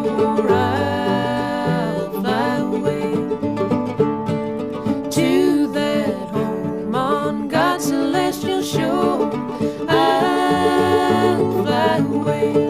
shore. I'll fly away to that home on God's celestial shore. I'll fly away.